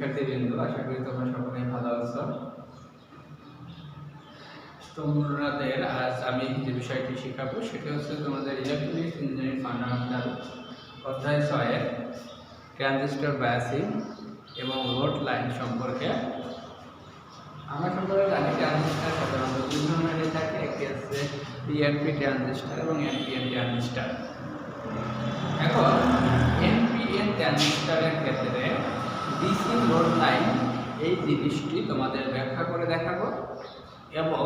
শিক্ষার্থীবৃন্দ, আশা করি তোমরা সকলেই ভালো আছো। তোমাদের আজ আমি যে বিষয়টি শেখাবো সেটি হচ্ছে তোমাদের ইলেকট্রনিক্স ইঞ্জিনিয়ারিং ফান্ডামেন্টাল অধ্যায় 6 এর ট্রানজিস্টর বায়াসিং এবং লোড লাইন সম্পর্কে। আমরা সকলে জানি ট্রানজিস্টর সাধারণত দুই ধরনের থাকে, একটি হচ্ছে পিএনপি ট্রানজিস্টর এবং এনপিএন ট্রানজিস্টর। এখন এনপিএন ট্রানজিস্টরের ক্ষেত্রে ডিসি লোড লাইন এই জিনিসটি তোমাদের ব্যাখ্যা করে দেখাবো এবং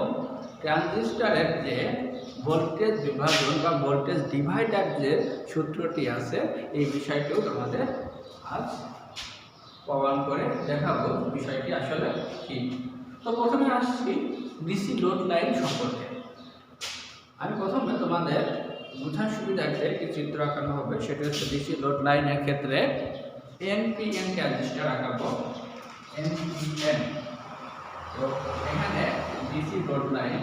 ট্রানজিস্টরের যে ভোল্টেজ বিভাজন বা ভোল্টেজ ডিভাইডার যে সূত্রটি আছে এই বিষয়টিও তোমাদের আজ প্রমাণ করে দেখাবো বিষয়টি আসলে কি। তো প্রথমে আসছি ডিসি লোড লাইন সম্পর্কে। আমি প্রথমে তোমাদের বোঝার সুবিধার্থে একটি চিত্র আঁকানো হবে, সেটা হচ্ছে ডিসি লোড লাইনের ক্ষেত্রে এনপিএন ট্রানজিস্টর আঁকাবো। এনপিএন, তো এখানে ডিসি লোড লাইন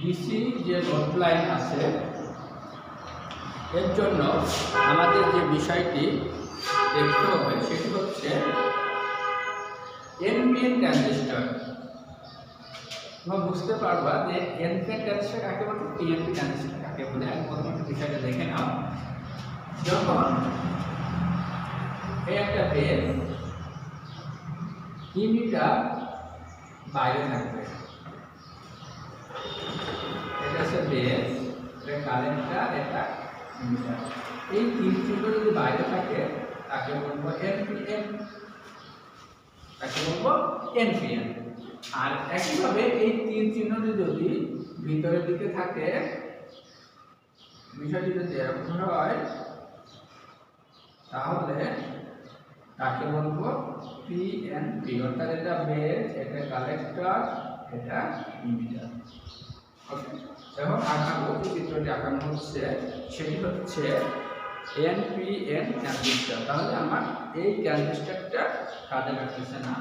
ডিসি যে লোড লাইন আছে এর জন্য আমাদের যে বিষয়টি দেখতে হবে সেটি হচ্ছে এনপিএন ট্রানজিস্টর। তোমরা বুঝতে পারবা যে এনপিএন ট্রানজিস্টর কাকে বলে, পিএনপি ট্রানজিস্টর কাকে বলে। আমি প্রথমে বিষয়টা দেখে নাও। যখন এই একটা বেস ইমিটার বাইরে থাকবে, এটা হচ্ছে বেস, এটা কারেন্টটা, এটা ইমিটার, এই তিন চিহ্ন যদি বাইরে থাকে তাকে বলবো এনপিএন, তাকে বলবো এনপিএন। আর একইভাবে এই তিন চিহ্নটি যদি ভিতরের দিকে থাকে, বিষয়টি যদি এরকম হয় তাহলে তাকে বলবো পিএনপি, অর্থাৎ এটা বেস, এটা কালেক্টর, এটা ইমিটার। ওকে, এখন আঁকাবো যে চিত্রটি আঁকানো হচ্ছে সেটি হচ্ছে এনপিএন ট্রানজিস্টর। তাহলে আমার এই ট্রানজিস্টরটা কাজে লাগতেছে না,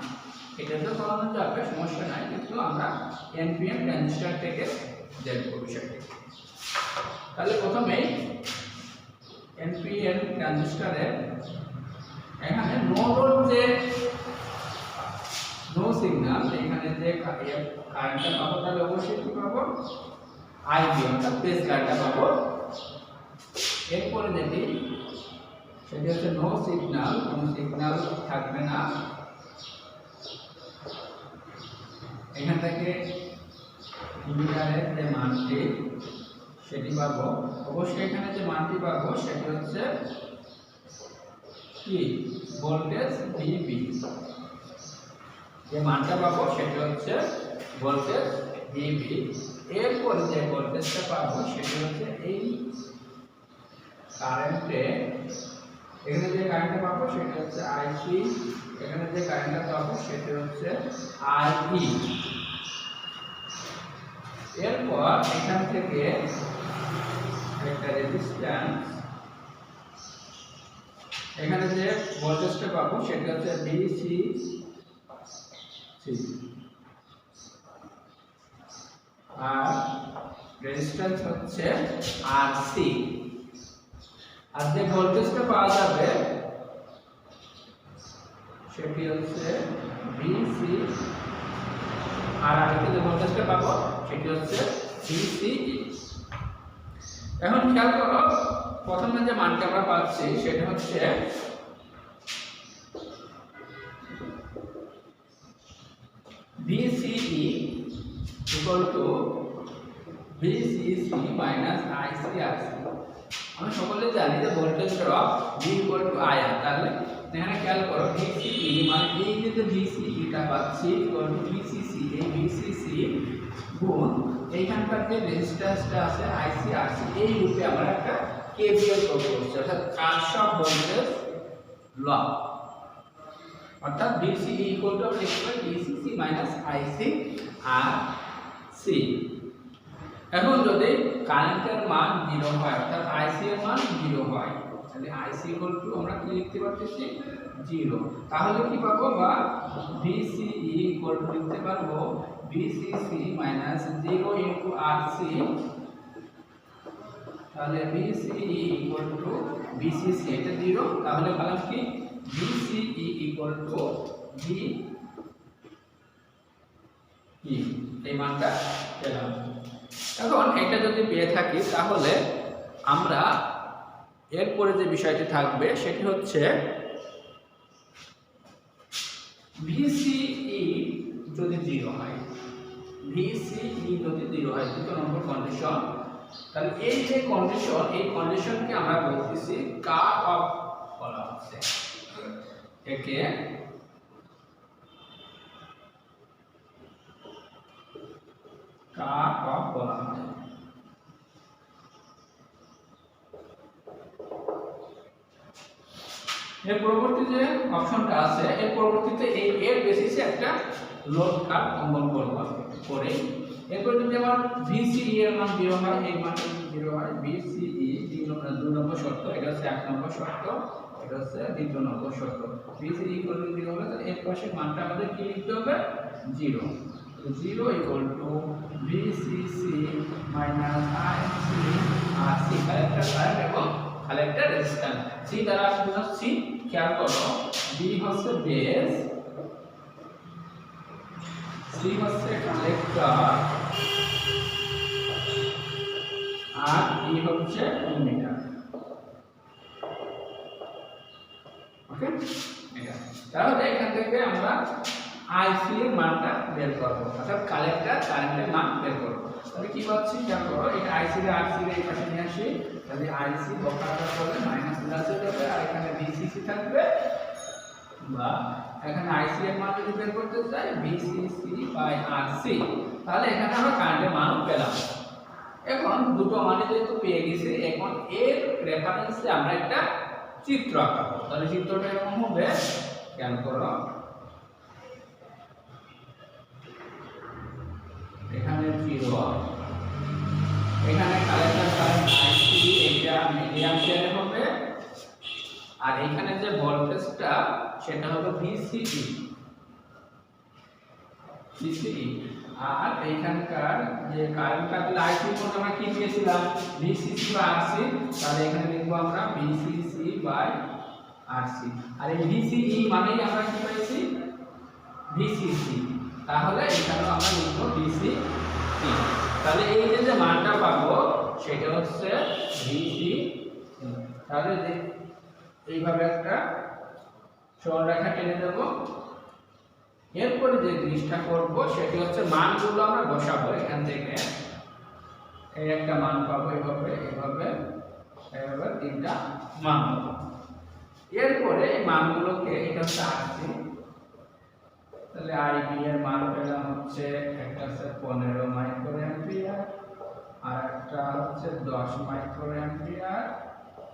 এটা তো করানো যাবে, সমস্যা নাই, কিন্তু আমরা এনপিএন ট্রানজিস্টর থেকে দেখবো বিষয়টি। তাহলে প্রথমেই এনপিএন ট্রানজিস্টরের এখানে নো লোড যে নো সিগন্যাল, এখানে যে কারেন্টটা পাবো তাহলে অবশ্যই কি পাবো, আইবি অর্থাৎ বেস কারেন্টটা পাবো। এরপরে যেটি সেটি হচ্ছে নো সিগন্যাল, কোনো সিগন্যাল থাকবে না, এখান থেকে ইমিটারের যে মানটি সেটি পাবো। অবশ্যই এখানে যে মানটি পাবো সেটি হচ্ছে কি, ভোল্টেজ ভিবি, যে মানটা পাবো সেটি হচ্ছে ভোল্টেজ ভিবি। এরপরে যে ভোল্টেজটা পাবো সেটি হচ্ছে এই কারেন্টে, এখানে যে কারেন্টটা পাবো সেটি হচ্ছে আইসি, এখানে যে কারেন্টটা পাবো সেটি হচ্ছে আইই। এরপর এখান থেকে একটা রেজিস্ট্যান্স, এখানে যে ভোল্টেজটা পাবো সেটা হচ্ছে ভিসিসি, আর রেজিস্ট্যান্স হচ্ছে আরসি। আর যে ভোল্টেজটা পাওয়া যাবে সেটি হচ্ছে ভিসি, আর আরেকটি যে ভোল্টেজটা পাবো সেটি হচ্ছে ভিসিই। এখন খেয়াল করো, প্রথমে যে মানটা আমরা পাচ্ছি সেটা হচ্ছে VCE equal to VCC minus ICRC. আমরা সকলে জানি যে voltage drop V equal to IR. তাহলে এখানে খেয়াল করো ভিসিই মানে এই যে ভিসিইটা পাচ্ছি ইকুয়াল টু ভিসিসি, এই ভিসিসি গুণ এইখানকার যে রেজিস্ট্যান্সটা আছে আইসিআরসি, এই রূপে আমরা একটা কেভিএল প্রয়োগ করছি, অর্থাৎ কারশফ ভোল্টেজ ল, অর্থাৎ ভিসিই ইকুয়াল টু আমরা লিখব ভিসিসি মাইনাস আইসিআরসি। এখন যদি কারেন্টের মান 0 হয়, অর্থাৎ আইসি এর মান 0 হয়, তাহলে আইসি ইকুয়াল টু আমরা কি লিখতে পারতেছি 0, তাহলে কি পাবো, বা ভিসিই ইকুয়াল টু লিখতে পারবো ভিসিসি মাইনাস 0 ইনটু আরসি তাহলে BCE ইকুয়াল টু BCC এটা 0, তাহলে পেলাম কি BCE ইকুয়াল টু BE, এই মানটা পেলাম। এখন এটা যদি পেয়ে থাকি তাহলে আমরা এরপরে যে বিষয়টি থাকবে সেটি হচ্ছে VCE যদি 0 হয়, VCE যদি 0 হয়, দ্বিতীয় নম্বর কন্ডিশন, তাহলে এই যে কন্ডিশন, এই কন্ডিশনকে আমরা বলতেছি কাট অফ বলা হচ্ছে। একে কাট অফ বলা হয়। এর পরবর্তী যে অপশনটা আছে, এর পরবর্তীতে এই এর বেসিসে একটা লোড কার্ভ অঙ্কন করব করে এরপর যদি আমার VCE এর মান 0 হয়, এই মানটা 0 হয়, VCE 2 নম্বর শর্ত, এটা হচ্ছে 1 নম্বর শর্ত, এটা হচ্ছে 2 নম্বর শর্ত। VCE ইকুয়াল টু 0 হলে তাহলে এর পাশে মানটা আমাদের কি লিখতে হবে 0। 0 equal to VCC minus IC RC, collector current এবং কালেক্টর রেজিস্ট্যান্স। সি দ্বারা আমরা সি খেয়াল করো, B হচ্ছে বেস, C হচ্ছে কালেক্টর আর E হচ্ছে ইমিটার। ওকে, এটা তাহলে এখান থেকে আমরা IC এর মানটা বের করব, অর্থাৎ কালেক্টর কারেন্টের মান বের করব। তাহলে কি পাচ্ছি খেয়াল করো, এটা IC এর RC এর এই পাশে নিয়ে আসি, তাহলে IC বক্রতা করলে মাইনাস প্লাস হয়ে যাবে আর এখানে VCC থাকবে, বা এখানে IC এর মান যদি বের করতে চাই VCC বাই RC, তাহলে এখানে আমরা কারেন্টের মান পেলাম। এখন দুটো মানে যেহেতু পেয়ে গেছি, এখন এর রেফারেন্সে আমরা একটা চিত্র আঁকাবো। তাহলে চিত্রটা এরকম হবে, খেয়াল করো, এখানে 0, এখানে কালেক্টর কারেন্ট IC এটা মিলিঅ্যাম্পিয়ারে হবে, আর এখানে যে ভোল্টেজটা সেটা হবে VCE, আর এইখানকার যে কারেন্টটা তাহলে IC কোড আমরা কি পেয়েছিলাম VCC বাই RC, তাহলে এখানে লিখবো আমরা VCC বাই RC, আর এই VCE মানেই আমরা কি পাইছি VCC, তাহলে এখানে আমরা লিখবো VCE। তাহলে এই যে মানটা পাবো সেটা হচ্ছে VCE। তাহলে এইভাবে একটা সরলরেখা টেনে দেব, এরপরে যে জিনিসটা করব সেটি হচ্ছে মানগুলো আমরা বসাবো। এখান থেকে এই একটা মান পাবো, এইভাবে এইভাবে এইভাবে তিনটা মান পাবো। এরপরে এই মানগুলোকে, এটা হচ্ছে RC, তাহলে IB এর মান পেলাম হচ্ছে, একটা হচ্ছে 15 মাইক্রো অ্যাম্পিয়ার, আর একটা হচ্ছে 10 মাইক্রো অ্যাম্পিয়ার,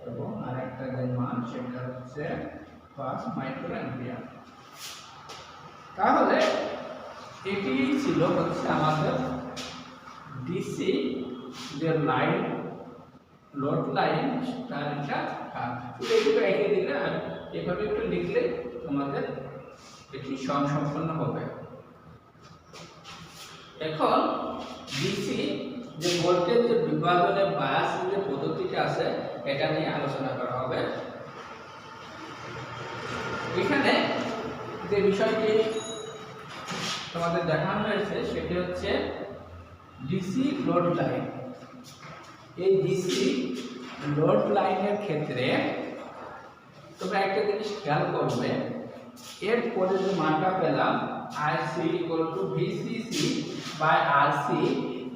এবং আরেকটা যে মান সেটা হচ্ছে 5 মাইক্রো অ্যাম্পিয়ার। তাহলে এটি ছিল হচ্ছে আমাদের ডিসি যে লাইন, লোড লাইন, তার একটা কাজ। এইটুকু এঁকে দিলে আর এভাবে একটু লিখলে তোমাদের এটি সম্পন্ন হবে। এখন ডিসি যে ভোল্টেজ যে বিভাজনের বায়াস যে পদ্ধতিটা আছে এটা নিয়ে আলোচনা করা হবে। এখানে যে বিষয়টি তোমাদের দেখানো হয়েছে সেটি হচ্ছে ডিসি লোড লাইন। এই ডিসি লোড লাইনের ক্ষেত্রে তোমরা একটা জিনিস খেয়াল করবে, এর পরে যে মানটা পেলাম IC VCC বাই RC,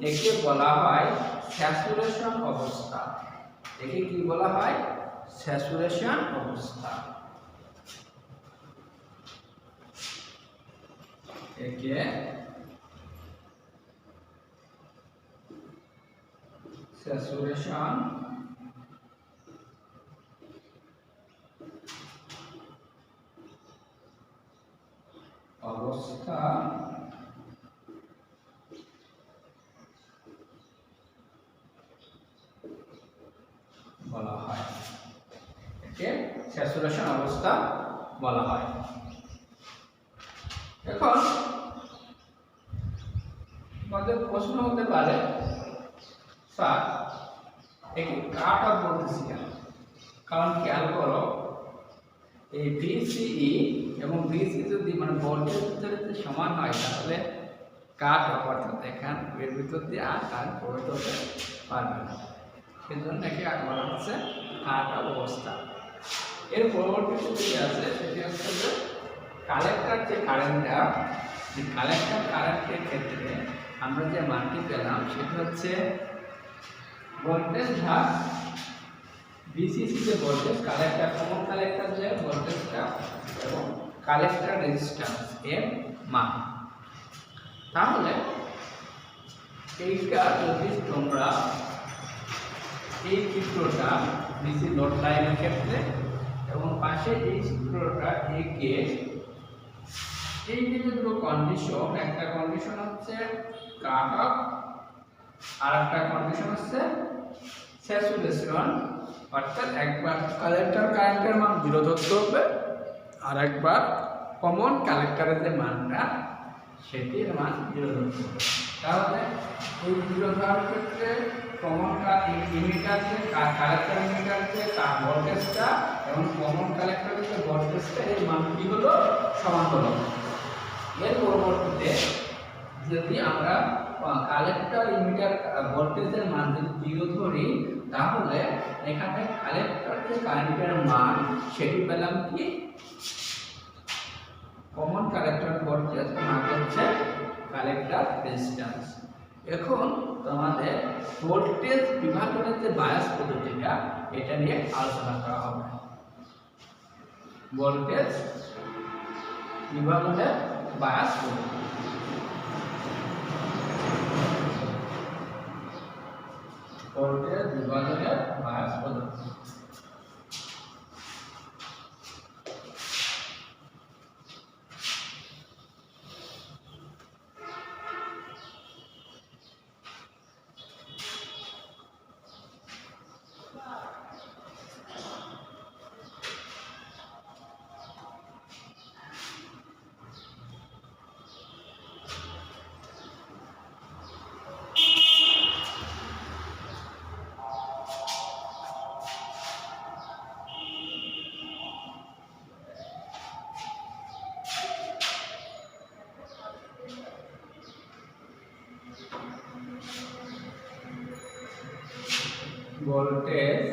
একে বলা হয় স্যাচুরেশন অবস্থা। একে কি বলা হয় স্যাচুরেশন অবস্থা। একে স্যাচুরেশন অবস্থা বলা হয়, একে স্যাচুরেশন অবস্থা বলা হয়। এখন আমাদের প্রশ্ন হতে পারে, স্যার একে কাট অফ বলতেছি কেন? কারণ খেয়াল করো এই VCE এবং VC যদি মানে ভোল্টেজ ভিতরে যদি সমান হয় তাহলে কাট অফ অর্থাৎ এখান এর ভিতর দিয়ে আর কারেন্ট প্রবাহিত হতে পারবে না, সেজন্য একে বলা হচ্ছে কাট অফ অবস্থা। এর পরবর্তী যেটি আছে সেটি হচ্ছে যে কালেক্টর যে কারেন্টটা, এই কালেক্টর কারেন্টের ক্ষেত্রে আমরা যে মানটি পেলাম সেটি হচ্ছে ভোল্টেজ ভাগ VCC যে ভোল্টেজ, কালেক্টর কমন কালেক্টর যে ভোল্টেজটা এবং কালেক্টর রেজিস্ট্যান্স এর মান। তাহলে এইটা যদি তোমরা এই চিত্রটা ডিসি লোড লাইনের ক্ষেত্রে এবং পাশে এই চিত্রটা এঁকে এই যে দুটো কন্ডিশন, একটা কন্ডিশন হচ্ছে কাট অফ আর একটা কন্ডিশন হচ্ছে স্যাচুরেশন, অর্থাৎ একবার কালেক্টর কারেন্টের মান 0 ধরতে হবে আর একবার কমন কালেক্টরের যে মানটা সেটির মান 0 ধরতে হবে। তাহলে এই 0 ধরার ক্ষেত্রে কমন ইমিটার যে কালেক্টর ইমিটার যে ভোল্টেজটা এবং কমন কালেক্টরের যে ভোল্টেজটা এর মান কি হলো? সমান হলো। এর পরবর্তীতে যদি আমরা কালেক্টর ইমিটার ভোল্টেজের মান যদি 0 ধরি তাহলে এখানে কালেক্টর যে কারেন্টের মান সেটি পেলাম কি? কমন কালেক্টর ভোল্টেজ ভাগ হচ্ছে কালেক্টর রেজিস্ট্যান্স। এখন তোমাদের ভোল্টেজ বিভাজনের যে বায়াস পদ্ধতিটা এটা নিয়ে আলোচনা করা হবে। ভোল্টেজ বিভাজনের বায়াস পদ্ধতি। ভোল্টেজ বিভাজনের বায়াস পদ্ধতি। ভোল্টেজ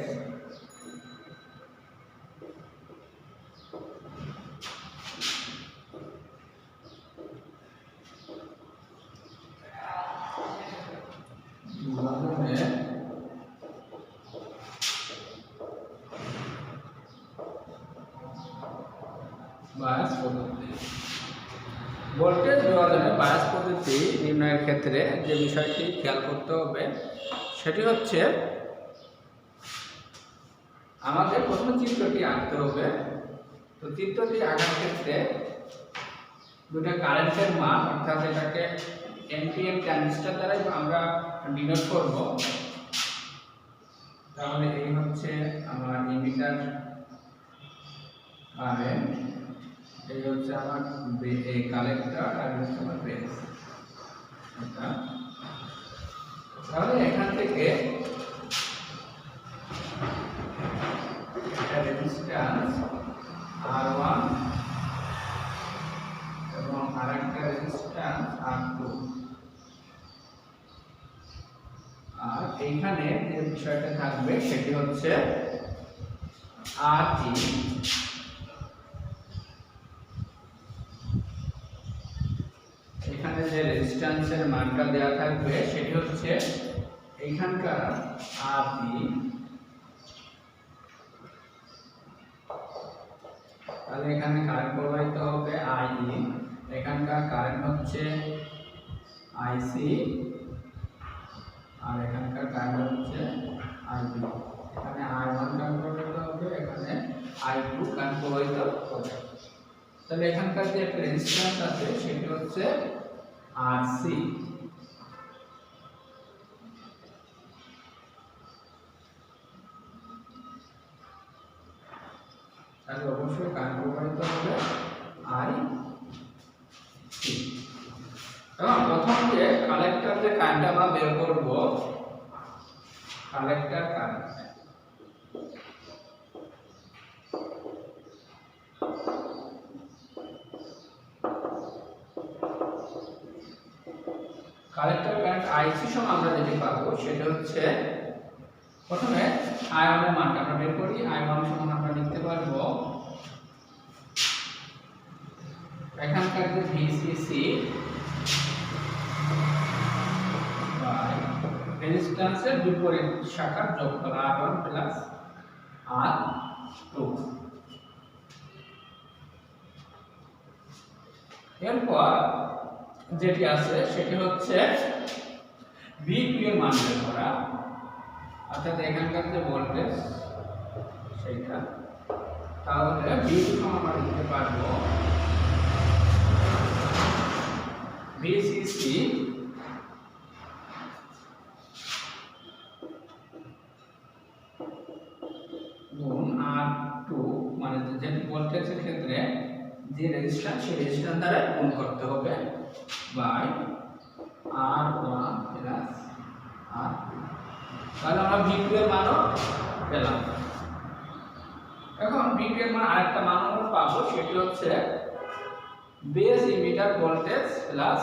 বায়াস পদ্ধতি। ভোল্টেজ বিভাজনের বায়াস পদ্ধতি নির্ণয়ের ক্ষেত্রে যে বিষয়টি খেয়াল করতে হবে সেটি হচ্ছে আমাদের প্রথমে চিত্রটি আঁকতে হবে। তো চিত্রটি আঁকার ক্ষেত্রে দুটো কারেন্টের মান অর্থাৎ এটাকে এনপিএন ট্রানজিস্টর দ্বারাই আমরা ডিনোট করব। তাহলে এই হচ্ছে আমার ইমিটার কারেন্ট, এই হচ্ছে আমার এই কালেক্টর আর হচ্ছে আমার বেস। তাহলে এখান থেকে একটা রেজিস্ট্যান্স R1 এবং আরেকটা রেজিস্ট্যান্স R2, আর এইখানে যে বিষয়টা থাকবে সেটি হচ্ছে RE। এখানে যে রেজিস্ট্যান্সের মানটা দেওয়া থাকবে সেটি হচ্ছে এইখানকার RE, তাহলে এখানে কারেন্ট প্রবাহিত হবে IE, এখানকার কারেন্ট হচ্ছে IC আর এখানকার কারেন্ট হচ্ছে IB। এখানে I1 কারেন্ট প্রবাহিত হবে, এখানে I2 কারেন্ট প্রবাহিত হবে। তাহলে এখানকার যে একটা রেজিস্ট্যান্স আছে সেটি হচ্ছে RC। তাহলে অবশ্যই কারেন্ট প্রবাহিত হবে IC। এবং প্রথম যে কালেক্টর যে কারেন্ট আমরা বের করব কালেক্টর কারেন্ট। কালেক্টর কারেন্ট আইসি সমান আমরা যেটি পাবো সেটা হচ্ছে প্রথমে I1 এর মানটা আমরা বের করি। I1 সমান আমরা লিখতে পারবো এখানকার যে VCC বাই রেজিস্ট্যান্সের বিপরীত শাখার যোগফল R1 প্লাস R2। এরপর যেটি আছে সেটি হচ্ছে V2 এর মান বের করা, অর্থাৎ এখানকার যে ভোল্টেজ সেটা। তাহলে V2 সমান আমরা লিখতে পারবো VCC গুণ R2, মানে যে ভোল্টেজের ক্ষেত্রে যে রেজিস্ট্যান্স সেই রেজিস্ট্যান্স দ্বারা গুণ করতে হবে, বাই R1 প্লাস R2। তাহলে আমরা V2 এর মানও পেলাম। এখন V2 এর মান আরেকটা মান আমরা পাবো, সেটি হচ্ছে base emitter voltage plus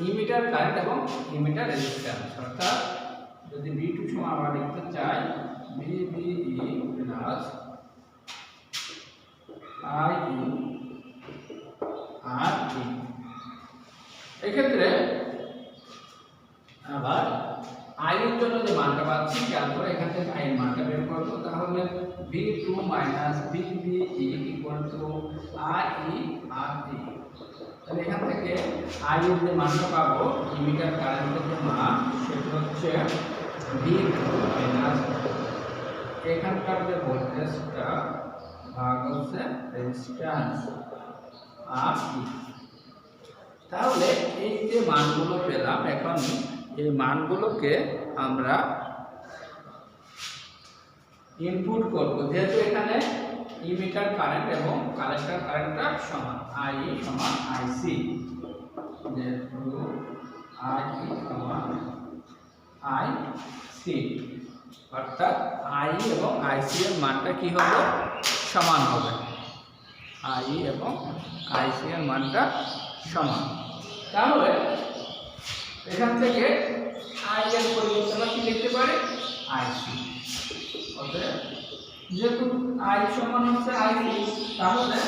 emitter current এবং ইমিটার রেজিস্ট্যান্স। অর্থাৎ যদি V2 সমান আমরা লিখতে চাই VBE প্লাস IE RE। এক্ষেত্রে আবার I এর জন্য যে মানটা পাচ্ছি তারপরে এখান থেকে I এর মানটা বের করব। তাহলে V2 VBE IE RE। তাহলে এখান থেকে I এর যে মানটা পাবো ইমিটার কারেন্টের যে মান সেটা হচ্ছে V2 মাইনাস এখানকার যে ভোল্টেজটা ভাগ হচ্ছে রেজিস্ট্যান্স RE। তাহলে এই যে মানগুলো পেলাম, এখন এই মানগুলোকে আমরা ইনপুট করব। যেহেতু এখানে ইমিটার কারেন্ট এবং কালেক্টর কারেন্টটা সমান, IE সমান IC, যেহেতু IE সমান IC, অর্থাৎ IE এবং IC এর মানটা কি হবে? সমান হবে। IE এবং IC এর মানটা সমান। তাহলে এখান থেকে I এর পরিবর্তে আমরা কি লিখতে পারি? IC। অতএব যেহেতু I সমান হচ্ছে IC, তাহলে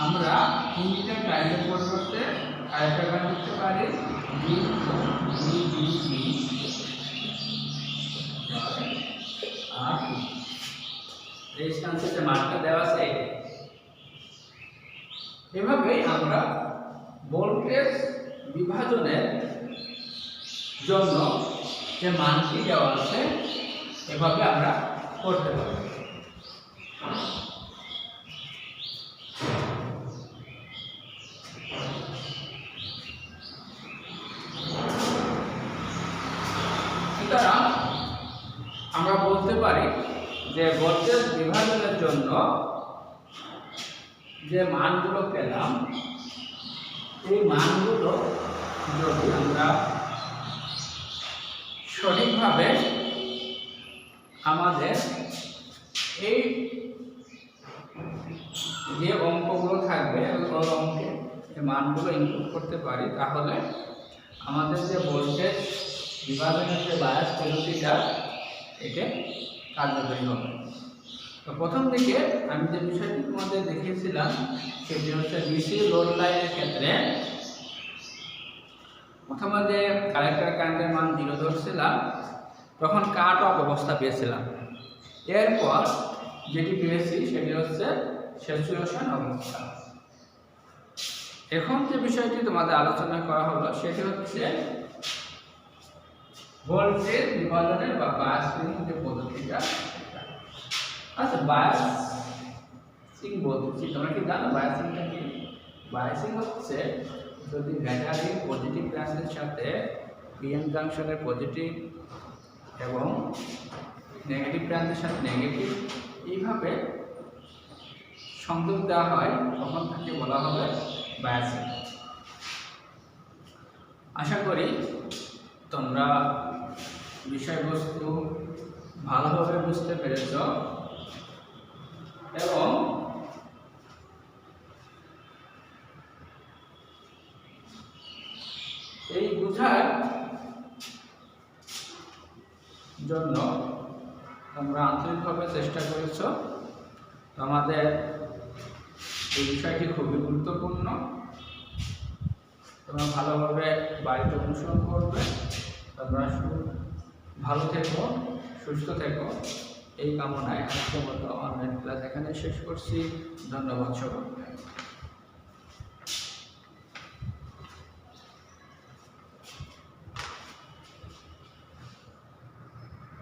আমরা ইমিটার কারেন্টের পরিবর্তে আরেকটা মান লিখতে পারি VBE RE। রেজিস্ট্যান্সের যে মানটা দেওয়া আছে এভাবেই আমরা ভোল্টেজ বিভাজনের জন্য যে মানটি দেওয়া আছে এভাবে আমরা করতে পারি। সুতরাং আমরা বলতে পারি যে ভোল্টেজ বিভাজনের জন্য যে মানগুলো পেলাম এই মানগুলো যদি আমরা সঠিকভাবে আমাদের এই যে অঙ্কগুলো থাকবে ওই অঙ্কে এই মানগুলো ইনপুট করতে পারি, তাহলে আমাদের যে ভোল্টেজ বিভাজনের যে বায়াস পদ্ধতিটা এটা কার্যকরী হবে। তো প্রথম দিকে আমি যে বিষয়টি তোমাদের দেখিয়েছিলাম সেটি হচ্ছে ডিসি লোড লাইনের ক্ষেত্রে প্রথমে যে কালেক্টর কারেন্টের মান 0 ধরছিলাম, তখন কাট অফ অবস্থা পেয়েছিলাম। এরপর যেটি পেয়েছি সেটি হচ্ছে স্যাচুরেশন অবস্থা। এখন যে বিষয়টি তোমাদের আলোচনা করা হলো সেটি হচ্ছে ভোল্টেজ বিভাজনের বা বায়াসিং যে পদ্ধতিটা। আচ্ছা, বায়াসিং বলছি, তোমরা কি জানো বায়াসিংটা কি? বায়াসিং হচ্ছে যদি ব্যাটারির পজিটিভ ব্রাঞ্চের সাথে পিএন জাংশনের পজিটিভ এবং নেগেটিভ ব্রাঞ্চের সাথে নেগেটিভ এইভাবে সংযোগ দেওয়া হয়, তখন তাকে বলা হবে বায়াসিং। আশা করি তোমরা বিষয়বস্তু ভালোভাবে বুঝতে পেরেছ এবং এই বোঝার জন্য তোমরা আন্তরিকভাবে চেষ্টা করেছ। তোমাদের এই বিষয়টি খুবই গুরুত্বপূর্ণ। তোমরা ভালোভাবে বাড়িতে অনুসরণ করবে। তোমরা ভালো থেকো, সুস্থ থেকো, এই কামনায় আজকের মতো অনলাইন ক্লাস এখানে শেষ করছি। ধন্যবাদ সবাইকে।